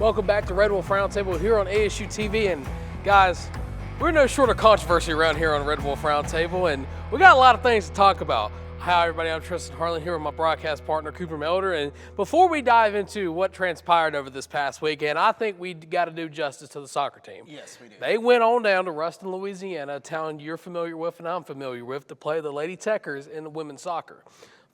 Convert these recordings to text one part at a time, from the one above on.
Welcome back to Red Wolf Roundtable here on ASU-TV. And guys, we're no short of controversy around here on Red Wolf Roundtable, and we got a lot of things to talk about. Hi everybody, I'm Tristan here with my broadcast partner Cooper Melder, and before we dive into what transpired over this past weekend, I think we got to do justice to the soccer team. Yes, we do. They went on down to Ruston, Louisiana, a town you're familiar with and I'm familiar with, to play the Lady Techers in women's soccer.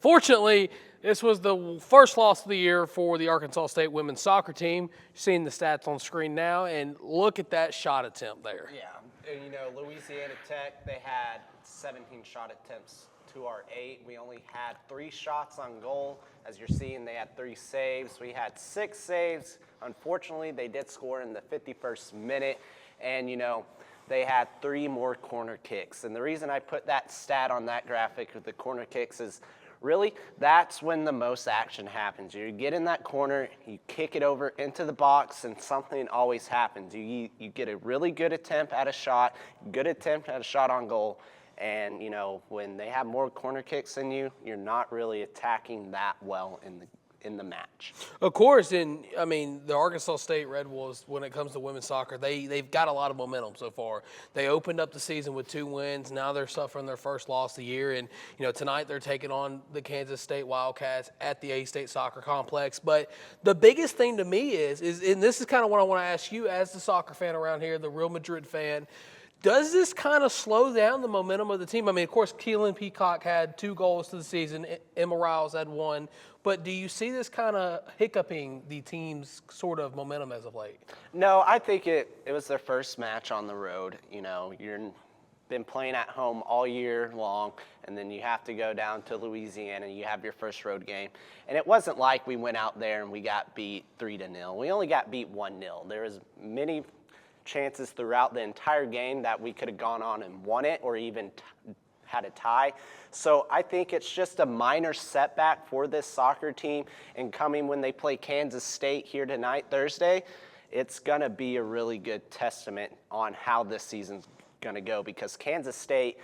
Fortunately, this was the first loss of the year for the Arkansas State women's soccer team. You're seeing the stats on screen now, and look at that shot attempt there. Yeah, and Louisiana Tech, they had 17 shot attempts to our 8. We only had 3 shots on goal. As you're seeing, they had 3 saves. We had 6 saves. Unfortunately, they did score in the 51st minute, and they had 3 more corner kicks. And the reason I put that stat on that graphic with the corner kicks is really, that's when the most action happens. You get in that corner, you kick it over into the box, and something always happens. You get a really good attempt at a shot, on goal, and when they have more corner kicks than you, you're not really attacking that well in the match. Of course, and I mean the Arkansas State Red Wolves, when it comes to women's soccer, they've got a lot of momentum so far. They opened up the season with 2 wins. Now they're suffering their first loss of the year, and tonight they're taking on the Kansas State Wildcats at the A-State Soccer Complex. But the biggest thing to me is and this is kind of what I want to ask you as the soccer fan around here, the Real Madrid fan. Does this kind of slow down the momentum of the team? I mean, of course, Keelan Peacock had 2 goals to the season. Emma Riles had 1. But do you see this kind of hiccuping the team's sort of momentum as of late? No, I think it was their first match on the road. You've been playing at home all year long, and then you have to go down to Louisiana, and you have your first road game. And it wasn't like we went out there and we got beat 3-0. We only got beat 1-0. There was many chances throughout the entire game that we could have gone on and won it or even had a tie. So I think it's just a minor setback for this soccer team, and coming when they play Kansas State here tonight, Thursday, it's going to be a really good testament on how this season's going to go, because Kansas State,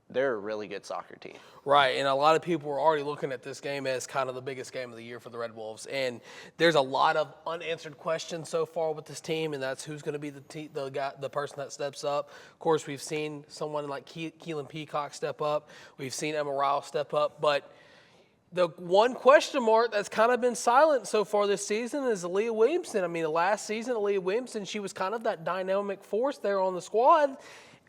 they're a really good soccer team. Right, and a lot of people are already looking at this game as kind of the biggest game of the year for the Red Wolves. And there's a lot of unanswered questions so far with this team, and that's who's going to be the person that steps up. Of course, we've seen someone like Keelan Peacock step up. We've seen Emma Riles step up. But the one question mark that's kind of been silent so far this season is Aaliyah Williamson. I mean, the last season, Aaliyah Williamson, she was kind of that dynamic force there on the squad.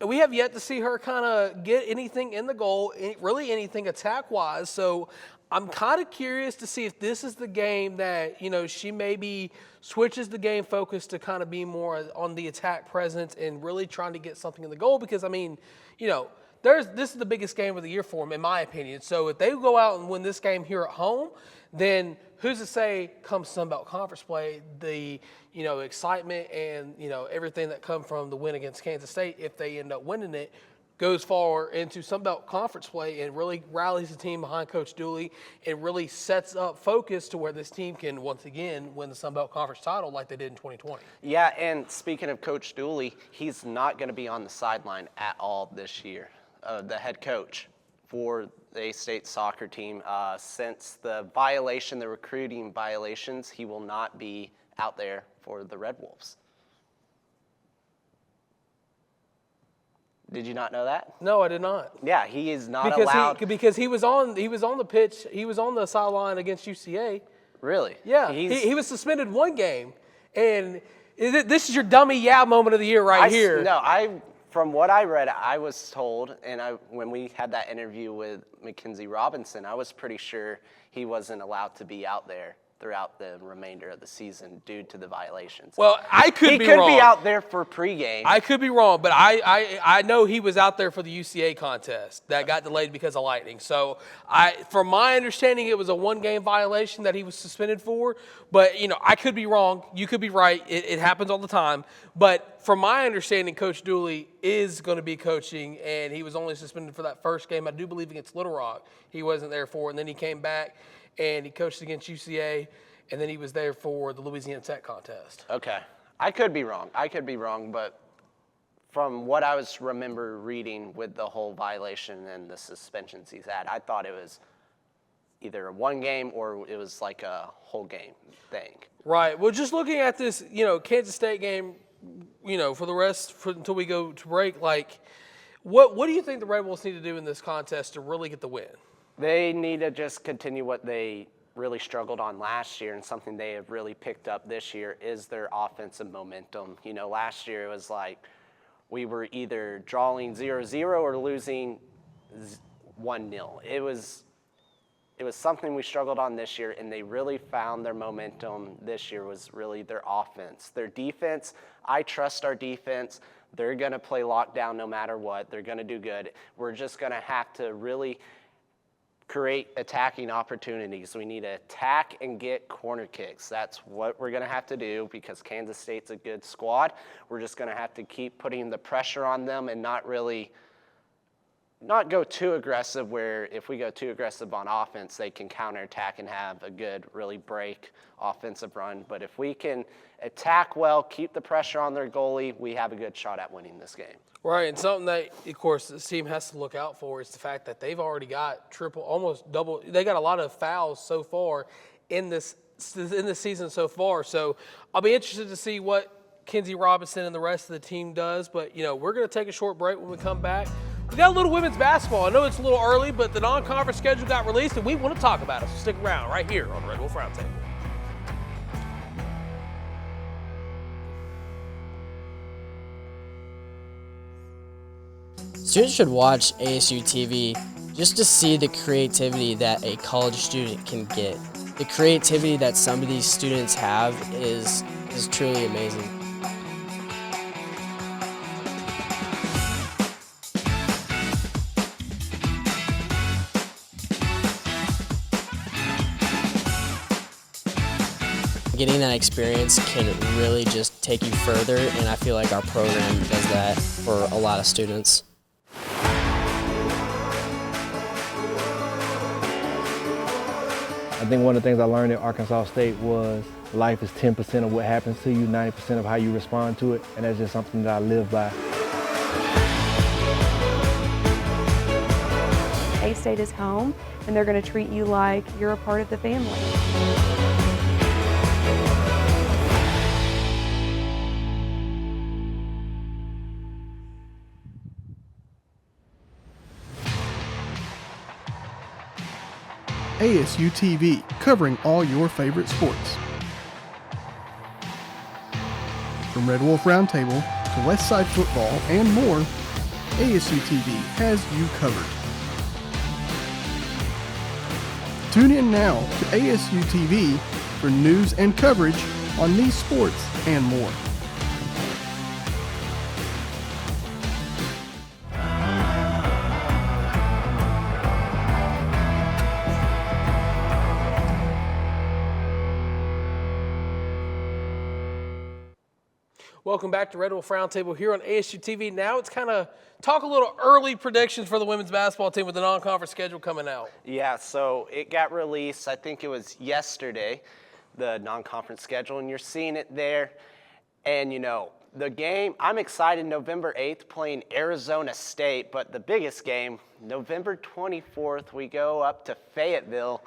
We have yet to see her kind of get anything in the goal, really anything attack-wise. So I'm kind of curious to see if this is the game that, she maybe switches the game focus to kind of be more on the attack presence and really trying to get something in the goal. Because, I mean, this is the biggest game of the year for them, in my opinion. So if they go out and win this game here at home, then who's to say come Sun Belt Conference play, the excitement and everything that come from the win against Kansas State, if they end up winning it, goes forward into Sun Belt Conference play and really rallies the team behind Coach Dooley and really sets up focus to where this team can once again win the Sun Belt Conference title like they did in 2020. Yeah, and speaking of Coach Dooley, he's not going to be on the sideline at all this year, the head coach for the A-State soccer team. Since the recruiting violations, he will not be out there for the Red Wolves. Did you not know that? No, I did not. Yeah, he is not allowed. Because he was on the pitch. He was on the sideline against UCA. Really? Yeah, he was suspended 1 game. And this is your dummy moment of the year here. No, from what I read, I was told, and when we had that interview with Mackenzie Robinson, I was pretty sure he wasn't allowed to be out there throughout the remainder of the season due to the violations. Well, I could be wrong. He could be out there for pregame. I could be wrong, but I know he was out there for the UCA contest that got delayed because of lightning. So, from my understanding, it was a 1-game violation that he was suspended for. But, I could be wrong. You could be right. It happens all the time. But from my understanding, Coach Dooley is going to be coaching, and he was only suspended for that first game. I do believe against Little Rock. He wasn't there for it, and then he came back and he coached against UCA, and then he was there for the Louisiana Tech contest. Okay. I could be wrong, but from what I remember reading with the whole violation and the suspensions he's had, I thought it was either one game or it was like a whole game thing. Right. Well, just looking at this, Kansas State game, for the rest until we go to break, like, what do you think the Red Wolves need to do in this contest to really get the win? They need to just continue what they really struggled on last year, and something they have really picked up this year is their offensive momentum. Last year it was like we were either drawing 0-0 or losing 1-0. It was something we struggled on this year, and they really found their momentum this year was really their offense. Their defense, I trust our defense. They're going to play lockdown no matter what. They're going to do good. We're just going to have to really create attacking opportunities. We need to attack and get corner kicks. That's what we're going to have to do because Kansas State's a good squad. We're just going to have to keep putting the pressure on them and not go too aggressive, where if we go too aggressive on offense, they can counterattack and have a good, really break offensive run. But if we can attack well, keep the pressure on their goalie, we have a good shot at winning this game. Right, and something that, of course, this team has to look out for is the fact that they've already got almost double. They got a lot of fouls so far in this season so far. So I'll be interested to see what Kenzie Robinson and the rest of the team does. But we're going to take a short break. When we come back, we got a little women's basketball. I know it's a little early, but the non-conference schedule got released, and we want to talk about it. So stick around right here on Red Wolf Roundtable. Students should watch ASU-TV just to see the creativity that a college student can get. The creativity that some of these students have is truly amazing. Getting that experience can really just take you further, and I feel like our program does that for a lot of students. I think one of the things I learned at Arkansas State was life is 10% of what happens to you, 90% of how you respond to it, and that's just something that I live by. A-State is home, and they're going to treat you like you're a part of the family. ASU-TV, covering all your favorite sports. From Red Wolf Roundtable to West Side football and more, ASU-TV has you covered. Tune in now to ASU-TV for news and coverage on these sports and more. Welcome back to Red Wolf Roundtable here on ASU-TV. Now it's kind of talk a little early predictions for the women's basketball team with the non-conference schedule coming out. Yeah, so it got released, I think it was yesterday, the non-conference schedule, and you're seeing it there. And, the game, I'm excited, November 8th, playing Arizona State, but the biggest game, November 24th, we go up to Fayetteville,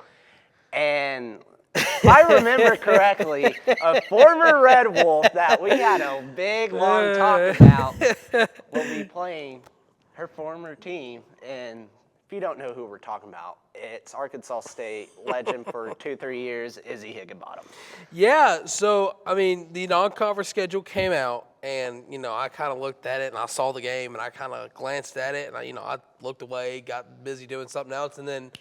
and if I remember correctly, a former Red Wolf that we had a big, long talk about will be playing her former team. And if you don't know who we're talking about, it's Arkansas State legend for 2-3 years, Izzy Higginbottom. Yeah, so, the non-conference schedule came out, and, I kind of looked at it, and I saw the game, and I kind of glanced at it, and, I looked away, got busy doing something else, and then,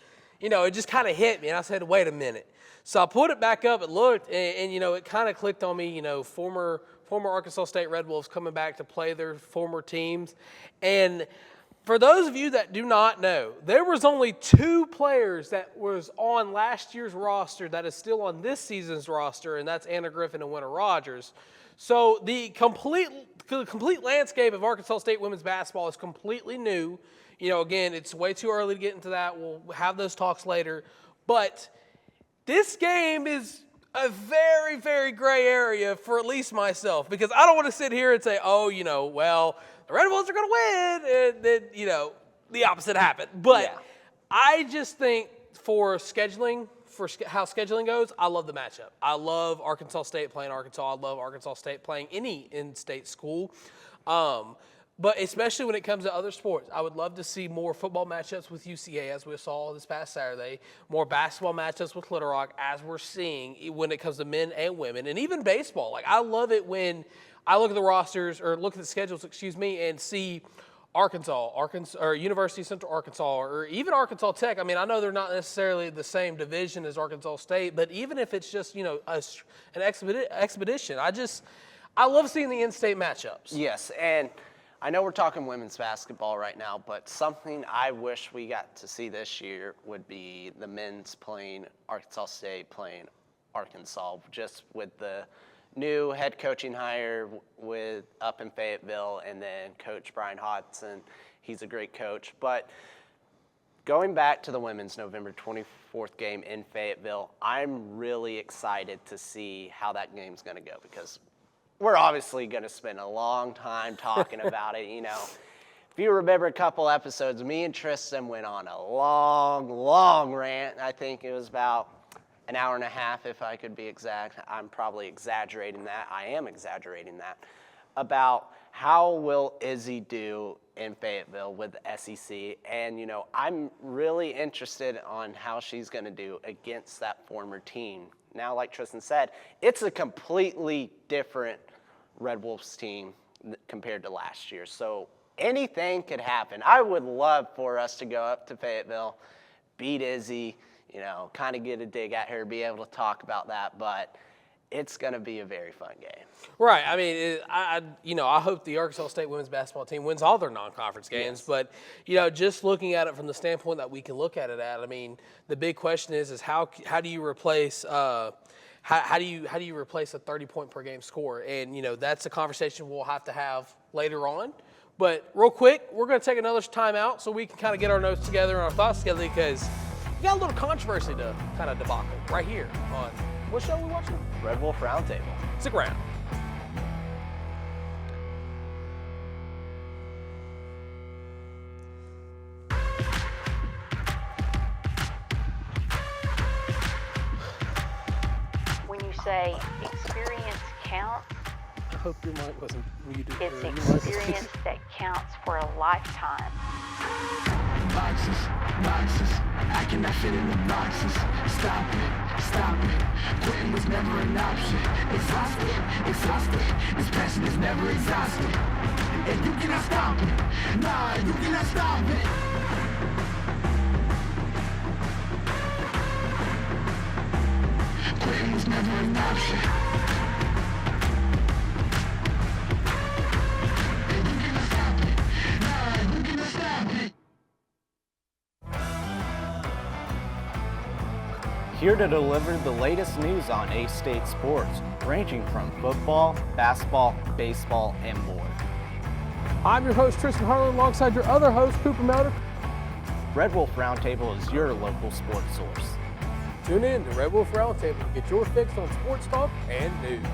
it just kind of hit me, and I said, wait a minute. So I put it back up, it looked, and it kind of clicked on me, former Arkansas State Red Wolves coming back to play their former teams. And for those of you that do not know, there was only 2 players that was on last year's roster that is still on this season's roster, and that's Anna Griffin and Winter Rogers. So the complete landscape of Arkansas State women's basketball is completely new. Again, it's way too early to get into that. We'll have those talks later. But this game is a very, very gray area for at least myself, because I don't want to sit here and say, well, the Red Wolves are going to win, and then, the opposite happened. But yeah. I just think for scheduling, how scheduling goes, I love the matchup. I love Arkansas State playing Arkansas. I love Arkansas State playing any in-state school. But especially when it comes to other sports, I would love to see more football matchups with UCA, as we saw this past Saturday, more basketball matchups with Little Rock, as we're seeing when it comes to men and women, and even baseball. Like, I love it when I look at the rosters, or look at the schedules, and see Arkansas, or University of Central Arkansas, or even Arkansas Tech. I mean, I know they're not necessarily the same division as Arkansas State, but even if it's just, an expedition, I love seeing the in-state matchups. Yes, and I know we're talking women's basketball right now, but something I wish we got to see this year would be the men's playing Arkansas State, playing Arkansas, just with the new head coaching hire up in Fayetteville, and then Coach Brian Hodson. He's a great coach. But going back to the women's November 24th game in Fayetteville, I'm really excited to see how that game's going to go, because we're obviously going to spend a long time talking about it. If you remember a couple episodes, me and Tristan went on a long rant. I think it was about an hour and a half, if I could be exact. I'm probably exaggerating that. I am exaggerating that. About how will Izzy do in Fayetteville with the SEC. And, I'm really interested on how she's going to do against that former team. Now, like Tristan said, it's a completely different Red Wolves team compared to last year. So anything could happen. I would love for us to go up to Fayetteville, beat Izzy, kind of get a dig at her, be able to talk about that. But it's going to be a very fun game. Right. I mean, I hope the Arkansas State women's basketball team wins all their non-conference games. Yes. But, just looking at it from the standpoint that we can look at it at, I mean, the big question is how do you replace how do you replace a 30-point per game score? And, that's a conversation we'll have to have later on. But real quick, we're going to take another timeout so we can kind of get our notes together and our thoughts together, because we got a little controversy to kind of debacle right here on what show are we watching? Red Wolf Roundtable. Stick around. When you say experience counts, I hope your mic wasn't muted. it's experience that counts for a lifetime. Boxes, I cannot fit in the boxes. Stop it, quitting was never an option. Exhausted, this passion is never exhausted. And you cannot stop it, nah, you cannot stop it. Quitting was never an option. And you cannot stop it, nah, you cannot stop it. Here to deliver the latest news on A-State sports, ranging from football, basketball, baseball, and more. I'm your host, Tristan Harlan, alongside your other host, Cooper Melder. Red Wolf Roundtable is your local sports source. Tune in to Red Wolf Roundtable to get your fix on sports talk and news.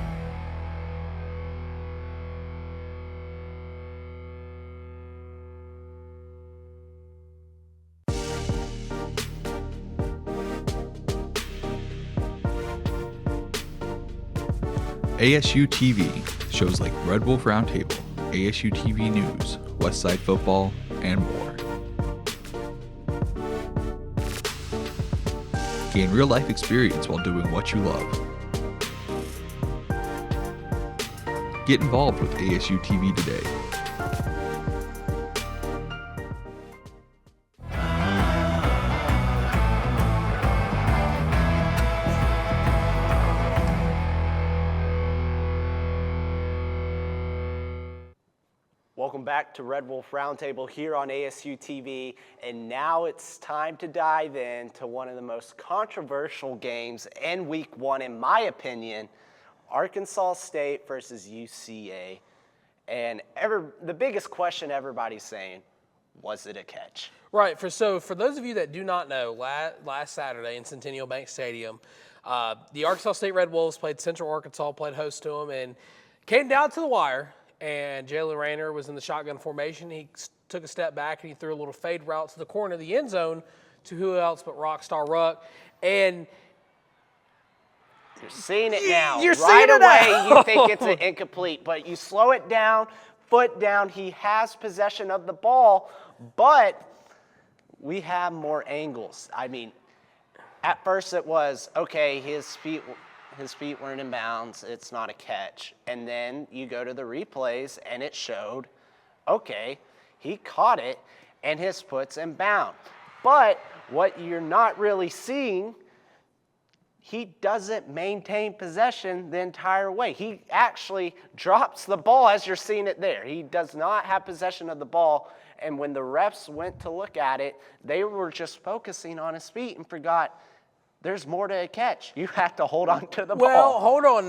ASU-TV, shows like Red Wolf Roundtable, ASU-TV News, Westside Football, and more. Gain real-life experience while doing what you love. Get involved with ASU-TV today. Welcome back to Red Wolf Roundtable here on ASU-TV, and now it's time to dive into one of the most controversial games in Week 1, in my opinion, Arkansas State versus UCA. And the biggest question everybody's saying, was it a catch? Right. For those of you that do not know, last Saturday in Centennial Bank Stadium, the Arkansas State Red Wolves played Central Arkansas, played host to them, and came down to the wire. And Jalen Rayner was in the shotgun formation. He took a step back and he threw a little fade route to the corner of the end zone to who else but Rockstar Ruck. And you're seeing it now. You're right seeing it away, now. you think it's an incomplete, but you slow it down, foot down. He has possession of the ball, but we have more angles. I mean, at first it was, okay, his feet weren't in bounds. It's not a catch. And then you go to the replays, and it showed, okay, he caught it, and his foot's in bound. But what you're not really seeing, he doesn't maintain possession the entire way. He actually drops the ball as you're seeing it there. He does not have possession of the ball. And when the refs went to look at it, they were just focusing on his feet and forgot there's more to a catch. You have to hold on to the ball. Well, hold on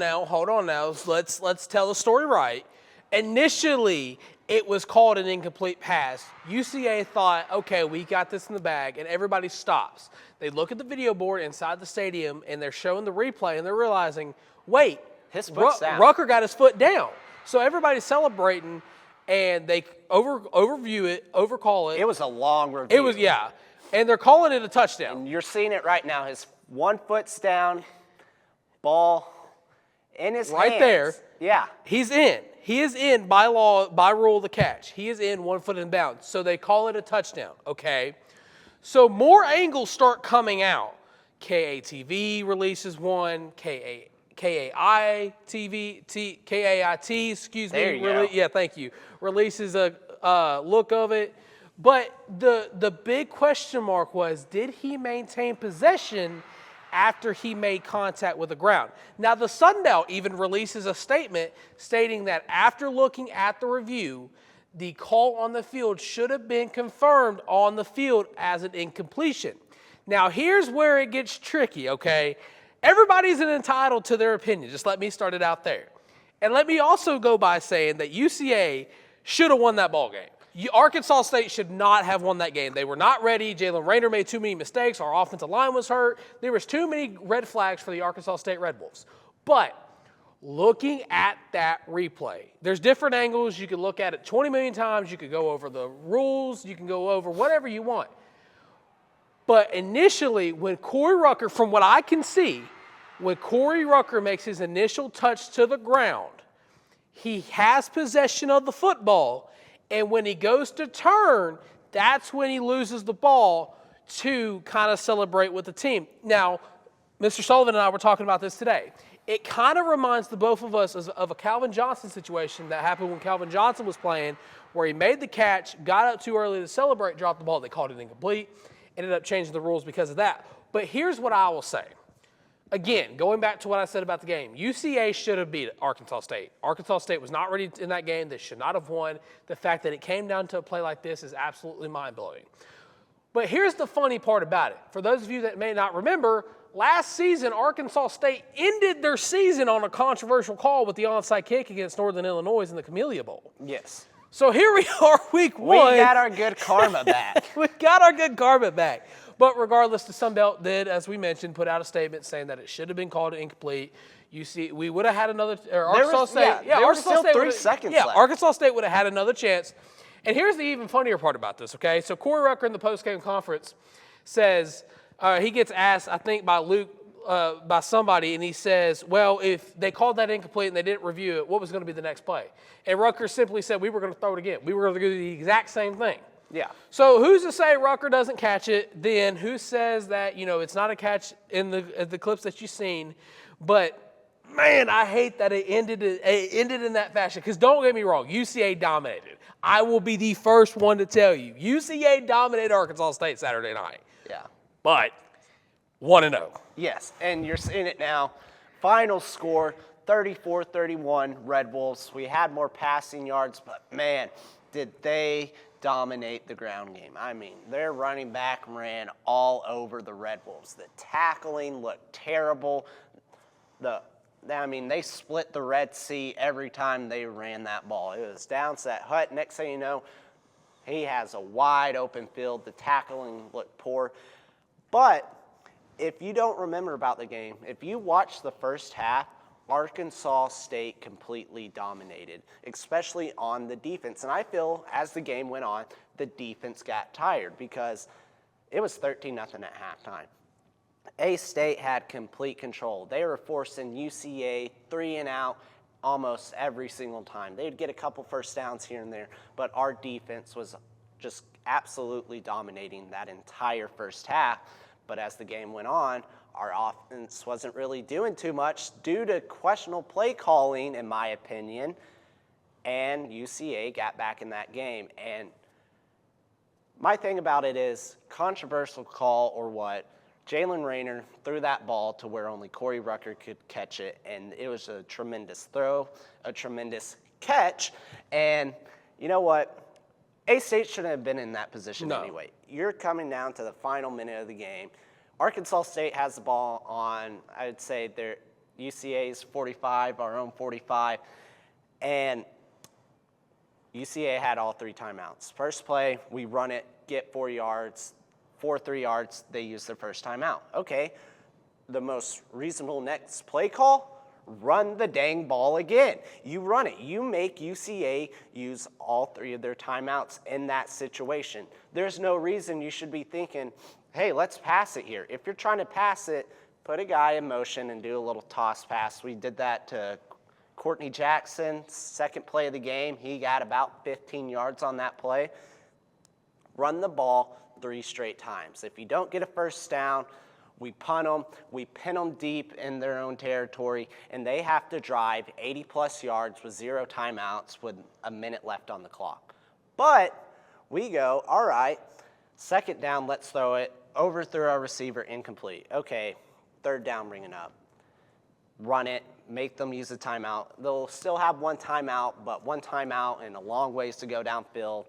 now. Let's tell the story right. Initially, it was called an incomplete pass. UCA thought, okay, we got this in the bag, and everybody stops. They look at the video board inside the stadium, and they're showing the replay, and they're realizing, wait, his foot's down. Rucker got his foot down. So everybody's celebrating, and they overview it, overcall it. It was a long review. It was, yeah. And they're calling it a touchdown. And you're seeing it right now. His one foot's down, ball in his hands. Right there. Yeah. He's in. He is in by law, by rule of the catch. He is in 1 foot in bounds. So they call it a touchdown, okay? So more angles start coming out. KATV releases one, KAIT, excuse me. There you go. Yeah, thank you. Releases a look of it. But the big question mark was, did he maintain possession after he made contact with the ground? Now, the Sun Belt even releases a statement stating that after looking at the review, the call on the field should have been confirmed on the field as an incompletion. Now, here's where it gets tricky, okay? Everybody's entitled to their opinion. Just let me start it out there. And let me also go by saying that UCA should have won that ball game. Arkansas State should not have won that game. They were not ready. Jalen Rayner made too many mistakes. Our offensive line was hurt. There was too many red flags for the Arkansas State Red Wolves. But looking at that replay, there's different angles. You can look at it 20 million times. You could go over the rules. You can go over whatever you want. But initially, when Corey Rucker, from what I can see, when Corey Rucker makes his initial touch to the ground, he has possession of the football. And when he goes to turn, that's when he loses the ball to kind of celebrate with the team. Now, Mr. Sullivan and I were talking about this today. It kind of reminds the both of us of a Calvin Johnson situation that happened when Calvin Johnson was playing, where he made the catch, got up too early to celebrate, dropped the ball. They called it incomplete, ended up changing the rules because of that. But here's what I will say. Again, going back to what I said about the game, UCA should have beat Arkansas State. Arkansas State was not ready in that game. They should not have won. The fact that it came down to a play like this is absolutely mind-blowing. But here's the funny part about it. For those of you that may not remember, last season, Arkansas State ended their season on a controversial call with the onside kick against Northern Illinois in the Camellia Bowl. Yes. So here we are, week one. We got our good karma back. We got our good karma back. But regardless, the Sun Belt did, as we mentioned, put out a statement saying that it should have been called incomplete. We would have had another. Arkansas State. There was still 3 seconds left. Arkansas State would have had another chance. And here's the even funnier part about this. Okay, so Corey Rucker in the post-game conference says he gets asked, I think by Luke, by somebody, and he says, "Well, if they called that incomplete and they didn't review it, what was going to be the next play?" And Rucker simply said, "We were going to throw it again. We were going to do the exact same thing." Yeah. So who's to say Rucker doesn't catch it? Then who says that it's not a catch in the clips that you've seen? But man, I hate that it ended in that fashion. Because don't get me wrong, UCA dominated. I will be the first one to tell you, UCA dominated Arkansas State Saturday night. Yeah. But 1-0. Yes, and you're seeing it now. Final score, 34-31 Red Wolves. We had more passing yards, but man, did they dominate the ground game. I mean, their running back ran all over the Red Wolves. The tackling looked terrible. They split the Red Sea every time they ran that ball. It was downset Hut. Next thing you know, he has a wide open field. The tackling looked poor. But if you don't remember about the game, if you watch the first half, Arkansas State completely dominated, especially on the defense. And I feel as the game went on, the defense got tired because It was 13-0 at halftime. A-State had complete control. They were forcing UCA 3 and out almost every single time. They'd get a couple first downs here and there, but our defense was just absolutely dominating that entire first half. But as the game went on, our offense wasn't really doing too much due to questionable play calling, in my opinion, and UCA got back in that game. And my thing about it is, controversial call or what, Jalen Rayner threw that ball to where only Corey Rucker could catch it, and it was a tremendous throw, a tremendous catch. And you know what? A-State shouldn't have been in that position anyway. You're coming down to the final minute of the game. Arkansas State has the ball on, I would say, their UCA's 45, our own 45, and UCA had all 3 timeouts. First play, we run it, get 4 yards. 4-3 yards, they use their first timeout. Okay, the most reasonable next play call, run the dang ball again. You run it. You make UCA use all 3 of their timeouts in that situation. There's no reason you should be thinking, hey, let's pass it here. If you're trying to pass it, put a guy in motion and do a little toss pass. We did that to Courtney Jackson, second play of the game. He got about 15 yards on that play. Run the ball 3 straight times. If you don't get a first down, we punt them, we pin them deep in their own territory, and they have to drive 80-plus yards with 0 timeouts with a minute left on the clock. But we go, all right, second down, let's throw it, overthrow our receiver, incomplete. Okay, third down ringing up. Run it, make them use a timeout. They'll still have 1 timeout, but 1 timeout and a long ways to go downfield.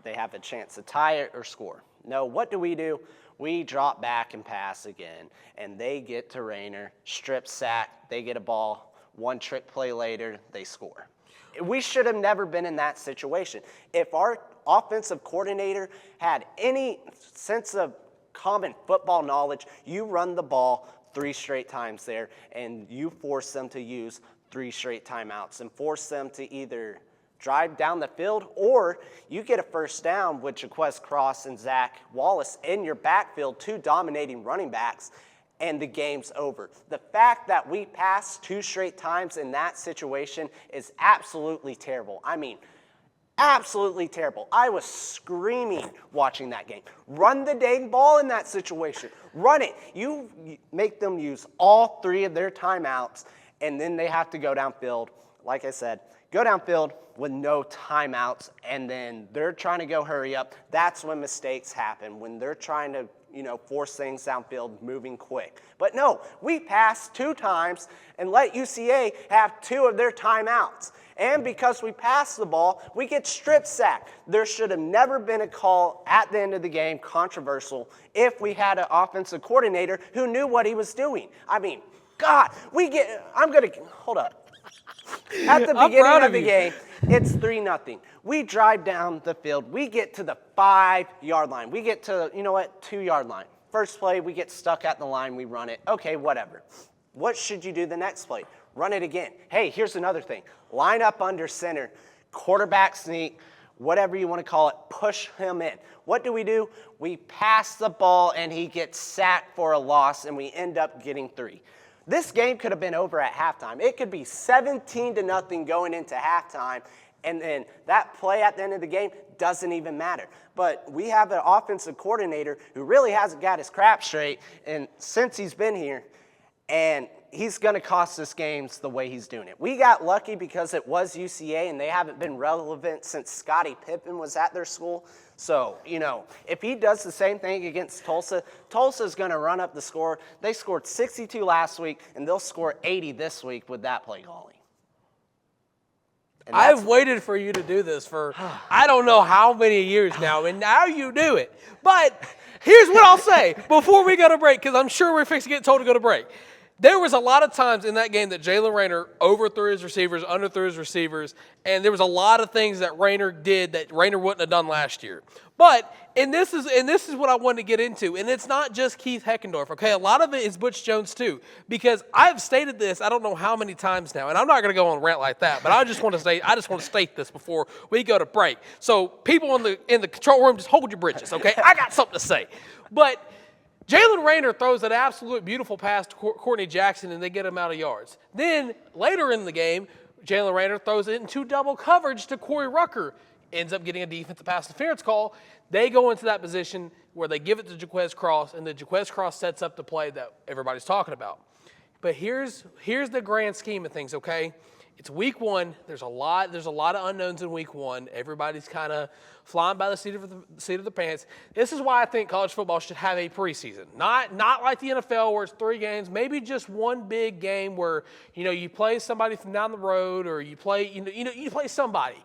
They have a chance to tie it or score. No, what do? We drop back and pass again, and they get to Rayner, strip sack, they get a ball, 1 trick play later, they score. We should have never been in that situation. If our offensive coordinator had any sense of common football knowledge, you run the ball 3 straight times there, and you force them to use 3 straight timeouts and force them to either drive down the field, or you get a first down with Jaquez Cross and Zach Wallace in your backfield, 2 dominating running backs, and the game's over. The fact that we passed 2 straight times in that situation is absolutely terrible. I mean, absolutely terrible. I was screaming watching that game. Run the dang ball in that situation. Run it. You make them use all 3 of their timeouts, and then they have to go downfield. Like I said, go downfield with no timeouts, and then they're trying to go hurry up. That's when mistakes happen, when they're trying to, force things downfield, moving quick. But no, we passed 2 times and let UCA have 2 of their timeouts. And because we passed the ball, we get strip sacked. There should have never been a call at the end of the game, controversial, if we had an offensive coordinator who knew what he was doing. I mean, God, hold up. At the beginning of the game, it's 3-0. We drive down the field. We get to the 5-yard line. We get to, 2-yard line. First play, we get stuck at the line. We run it. Okay, whatever. What should you do the next play? Run it again. Hey, here's another thing. Line up under center, quarterback sneak, whatever you want to call it, push him in. What do? We pass the ball, and he gets sacked for a loss, and we end up getting 3. This game could have been over at halftime. It could be 17-0 going into halftime, and then that play at the end of the game doesn't even matter. But we have an offensive coordinator who really hasn't got his crap straight, and since he's been here, and he's going to cost us games the way he's doing it. We got lucky because it was UCA, and they haven't been relevant since Scottie Pippen was at their school. So, if he does the same thing against Tulsa, Tulsa's going to run up the score. They scored 62 last week, and they'll score 80 this week with that play calling. I've waited for you to do this for I don't know how many years now, and now you do it. But here's what I'll say before we go to break, because I'm sure we're fixing to get told to go to break. There was a lot of times in that game that Jalen Rayner overthrew his receivers, underthrew his receivers, and there was a lot of things that Rayner did that Rayner wouldn't have done last year. But and this is what I wanted to get into, and it's not just Keith Heckendorf, okay? A lot of it is Butch Jones too, because I've stated this I don't know how many times now, and I'm not going to go on a rant like that, but I just want to state this before we go to break. So people in the control room, just hold your britches, okay? I got something to say, but. Jalen Rayner throws an absolute beautiful pass to Courtney Jackson, and they get him out of yards. Then, later in the game, Jalen Rayner throws it into double coverage to Corey Rucker. Ends up getting a defensive pass interference call. They go into that position where they give it to Jaquez Cross, and the Jaquez Cross sets up the play that everybody's talking about. But here's the grand scheme of things, okay? It's week one. There's a lot of unknowns in week one. Everybody's kind of flying by the seat of the pants. This is why I think college football should have a preseason. Not like the NFL where it's 3 games, maybe just one big game where, you play somebody from down the road or you play, you play somebody.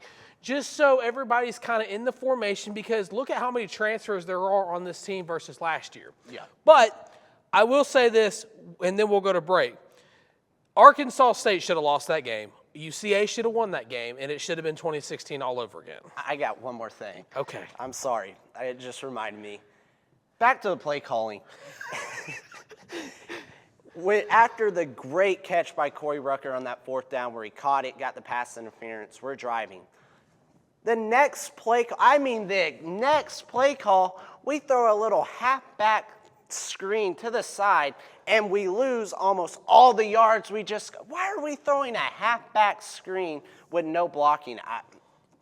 Just so everybody's kind of in the formation, because look at how many transfers there are on this team versus last year. Yeah. But I will say this, and then we'll go to break. Arkansas State should have lost that game. UCA should have won that game, and it should have been 2016 all over again. I got one more thing. Okay. I'm sorry. It just reminded me. Back to the play calling. After the great catch by Corey Rucker on that 4th down where he caught it, got the pass interference, we're driving. The next play call, we throw a little halfback screen to the side, and we lose almost all the yards. Why are we throwing a halfback screen with no blocking?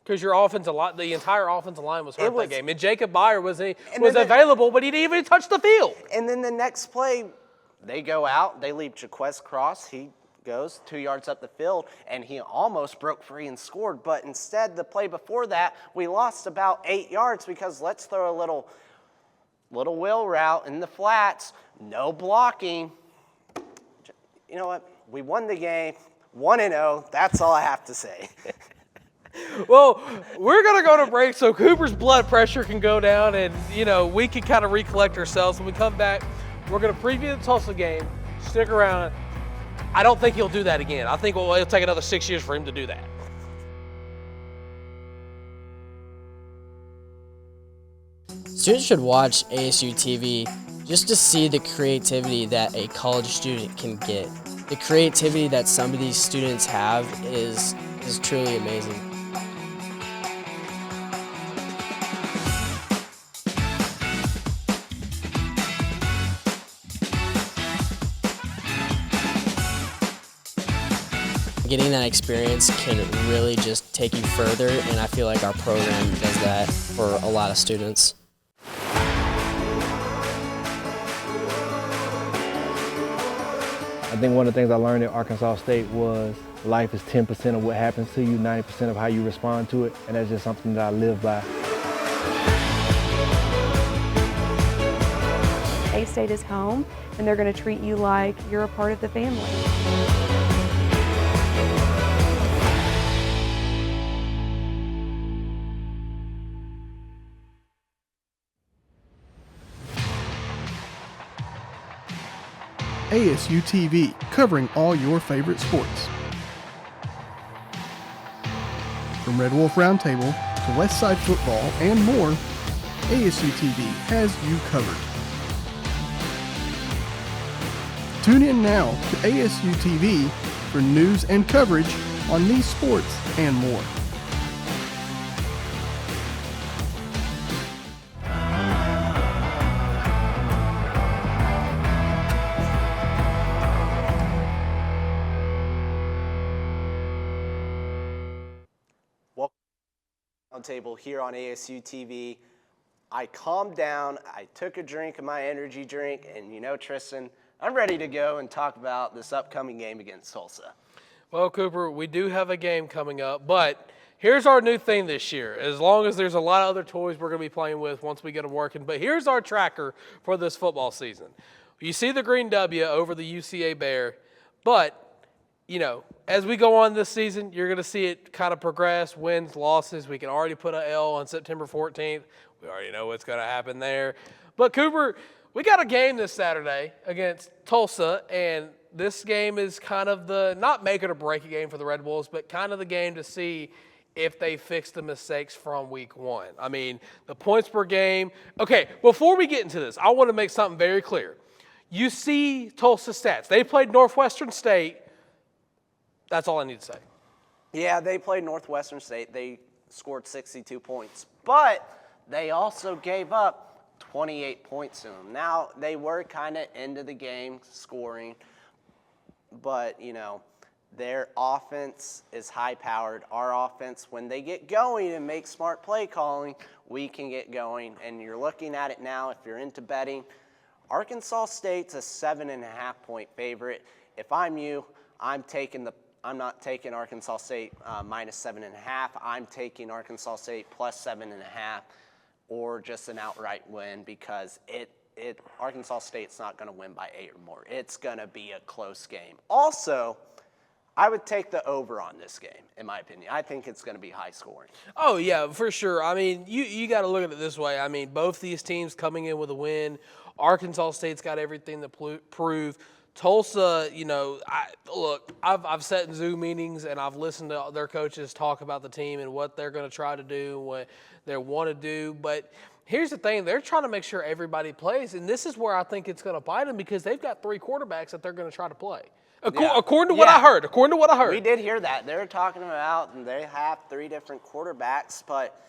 Because the entire offensive line was hurt that game, and Jacob Byer was available, but he didn't even touch the field. And then the next play, they go out, they leave Jaquez Cross. He goes 2 yards up the field, and he almost broke free and scored. But instead, the play before that, we lost about 8 yards because let's throw a little wheel route in the flats, no blocking. You know what? We won the game, 1-0. That's all I have to say. Well, we're going to go to break so Cooper's blood pressure can go down and, we can kind of recollect ourselves. When we come back, we're going to preview the Tulsa game. Stick around. I don't think he'll do that again. I think it'll take another 6 years for him to do that. Students should watch ASU-TV just to see the creativity that a college student can get. The creativity that some of these students have is truly amazing. Getting that experience can really just take you further, and I feel like our program does that for a lot of students. I think one of the things I learned at Arkansas State was life is 10% of what happens to you, 90% of how you respond to it, and that's just something that I live by. A-State is home, and they're going to treat you like you're a part of the family. ASU-TV, covering all your favorite sports. From Red Wolf Roundtable to West Side football and more, ASU-TV has you covered. Tune in now to ASU-TV for news and coverage on these sports and more. Roundtable here on ASU TV. I calmed down, I took a drink of my energy drink, and Tristan, I'm ready to go and talk about this upcoming game against Tulsa. Well, Cooper, we do have a game coming up, but here's our new thing this year. As long as there's a lot of other toys we're going to be playing with once we get them working, but here's our tracker for this football season. You see the green W over the UCA Bear, but as we go on this season, you're going to see it kind of progress, wins, losses. We can already put an L on September 14th. We already know what's going to happen there. But, Cooper, we got a game this Saturday against Tulsa, and this game is kind of the, not make it or break a game for the Red Wolves, but kind of the game to see if they fix the mistakes from week 1. I mean, the points per game. Okay, before we get into this, I want to make something very clear. You see Tulsa stats. They played Northwestern State. That's all I need to say. Yeah, they played Northwestern State. They scored 62 points. But they also gave up 28 points to them. Now, they were kind of into the game scoring. But, you know, their offense is high-powered. Our offense, when they get going and make smart play calling, we can get going. And you're looking at it now, if you're into betting, Arkansas State's a 7.5-point favorite. If I'm you, I'm not taking Arkansas State minus 7.5. I'm taking Arkansas State plus 7.5, or just an outright win, because Arkansas State's not going to win by 8 or more. It's going to be a close game. Also, I would take the over on this game, in my opinion. I think it's going to be high scoring. Oh, yeah, for sure. I mean, you got to look at it this way. I mean, both these teams coming in with a win. Arkansas State's got everything to prove. Tulsa, you know, I've sat in Zoom meetings and I've listened to their coaches talk about the team and what they're going to try to do, what they want to do. But here's the thing. They're trying to make sure everybody plays, and this is where I think it's going to bite them, because they've got 3 quarterbacks that they're going to try to play. According to what I heard. We did hear that. They're talking about, and they have 3 different quarterbacks, but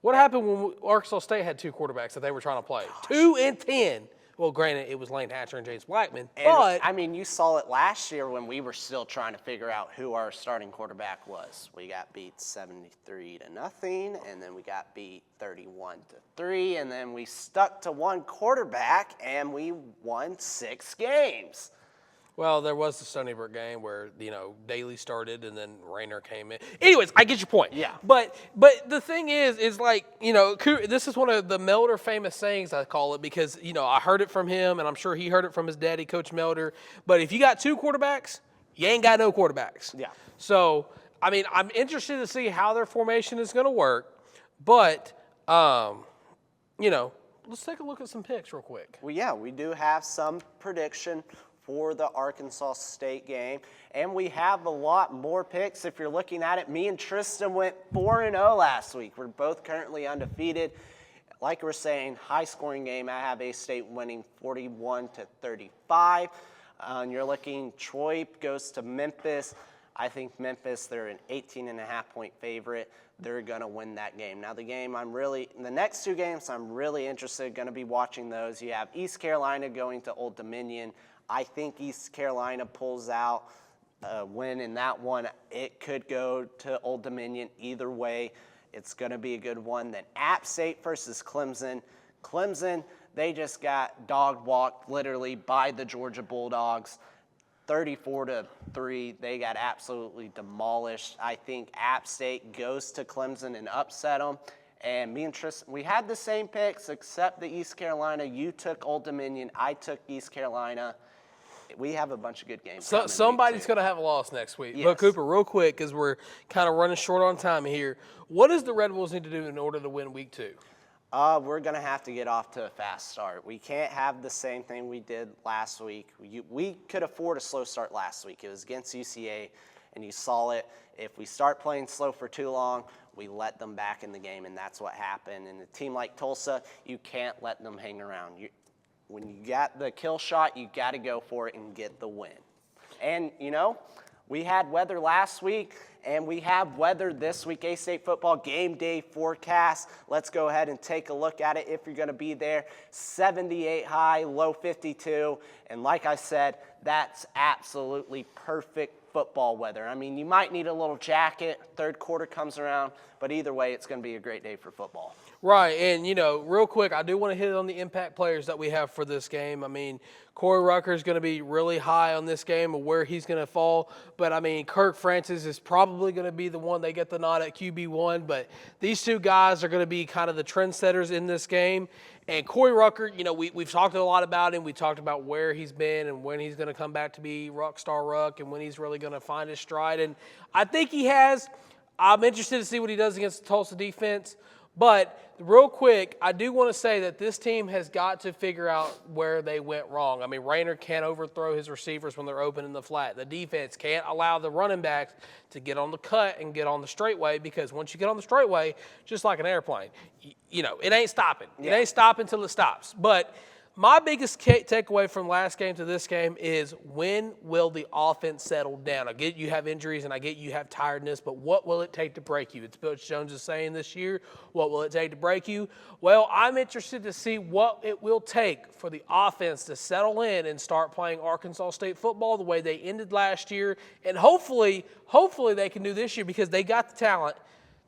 what happened when Arkansas State had 2 quarterbacks that they were trying to play? 2 and 10. Well, granted, it was Lane Hatcher and James Blackman, but I mean, you saw it last year when we were still trying to figure out who our starting quarterback was. We got beat 73-0, and then we got beat 31-3, and then we stuck to 1 quarterback, and we won 6 games. Well, there was the Stony Brook game where, you know, Daly started and then Rayner came in. Anyways, I get your point. Yeah. But the thing is like, you know, this is one of the Melder famous sayings, I call it, because, you know, I heard it from him, and I'm sure he heard it from his daddy, Coach Melder. But if you got 2 quarterbacks, you ain't got no quarterbacks. Yeah. So, I mean, I'm interested to see how their formation is going to work. But, you know, let's take a look at some picks real quick. Well, yeah, we do have some prediction for the Arkansas State game, and we have a lot more picks. If you're looking at it, me and Tristan went 4-0 last week. We're both currently undefeated. Like we're saying, high-scoring game. I have A-State winning 41-35. And you're looking, Troy goes to Memphis. I think Memphis, they're an 18.5-point favorite. They're going to win that game. Now, the next 2 games, I'm really interested, going to be watching those. You have East Carolina going to Old Dominion. I think East Carolina pulls out a win in that one. It could go to Old Dominion either way. It's going to be a good one. Then App State versus Clemson. Clemson, they just got dog-walked literally by the Georgia Bulldogs. 34-3. They got absolutely demolished. I think App State goes to Clemson and upset them. And me and Tristan, we had the same picks except the East Carolina. You took Old Dominion. I took East Carolina. We have a bunch of good games. So somebody's going to have a loss next week. Yes. But Cooper, real quick, because we're kind of running short on time here, what does the Red Wolves need to do in order to win week 2? We're going to have to get off to a fast start. We can't have the same thing we did last week. We could afford a slow start last week. It was against UCA, and you saw it. If we start playing slow for too long, we let them back in the game, and that's what happened. And a team like Tulsa, you can't let them hang around. When you got the kill shot, you got to go for it and get the win. And, you know, we had weather last week, and we have weather this week. A-State football game day forecast. Let's go ahead and take a look at it if you're going to be there. 78 high, low 52. And like I said, that's absolutely perfect football weather. I mean, you might need a little jacket. 3rd quarter comes around, but either way, it's going to be a great day for football. Right, and, you know, real quick, I do want to hit on the impact players that we have for this game. I mean, Corey Rucker is going to be really high on this game of where he's going to fall. But, I mean, Kirk Francis is probably going to be the one they get the nod at QB1. But these 2 guys are going to be kind of the trendsetters in this game. And Corey Rucker, you know, we've talked a lot about him. We talked about where he's been and when he's going to come back to be Rockstar Ruck and when he's really going to find his stride. And I think he has. I'm interested to see what he does against the Tulsa defense. But real quick, I do want to say that this team has got to figure out where they went wrong. I mean, Rayner can't overthrow his receivers when they're open in the flat. The defense can't allow the running backs to get on the cut and get on the straightaway, because once you get on the straightaway, just like an airplane, you know, it ain't stopping. It ain't stopping until it stops. But my biggest takeaway from last game to this game is, when will the offense settle down? I get you have injuries and I get you have tiredness, but what will it take to break you? It's Coach Jones is saying this year, what will it take to break you? Well, I'm interested to see what it will take for the offense to settle in and start playing Arkansas State football the way they ended last year. And hopefully they can do this year, because they got the talent.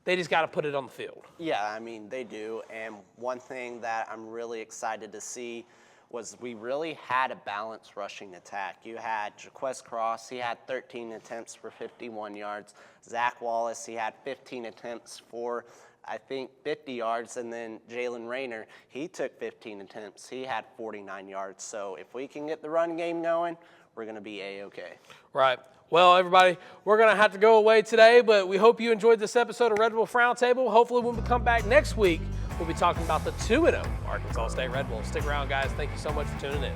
They just got to put it on the field. Yeah, I mean, they do. And one thing that I'm really excited to see was we really had a balanced rushing attack. You had Jaquez Cross, he had 13 attempts for 51 yards. Zach Wallace, he had 15 attempts for, I think, 50 yards. And then Jalen Rayner, he took 15 attempts. He had 49 yards. So if we can get the run game going, we're going to be A-okay. Right. Well, everybody, we're going to have to go away today, but we hope you enjoyed this episode of Red Wolf Roundtable. Hopefully when we come back next week, we'll be talking about the 2-0 Arkansas State Red Wolves. Stick around, guys. Thank you so much for tuning in.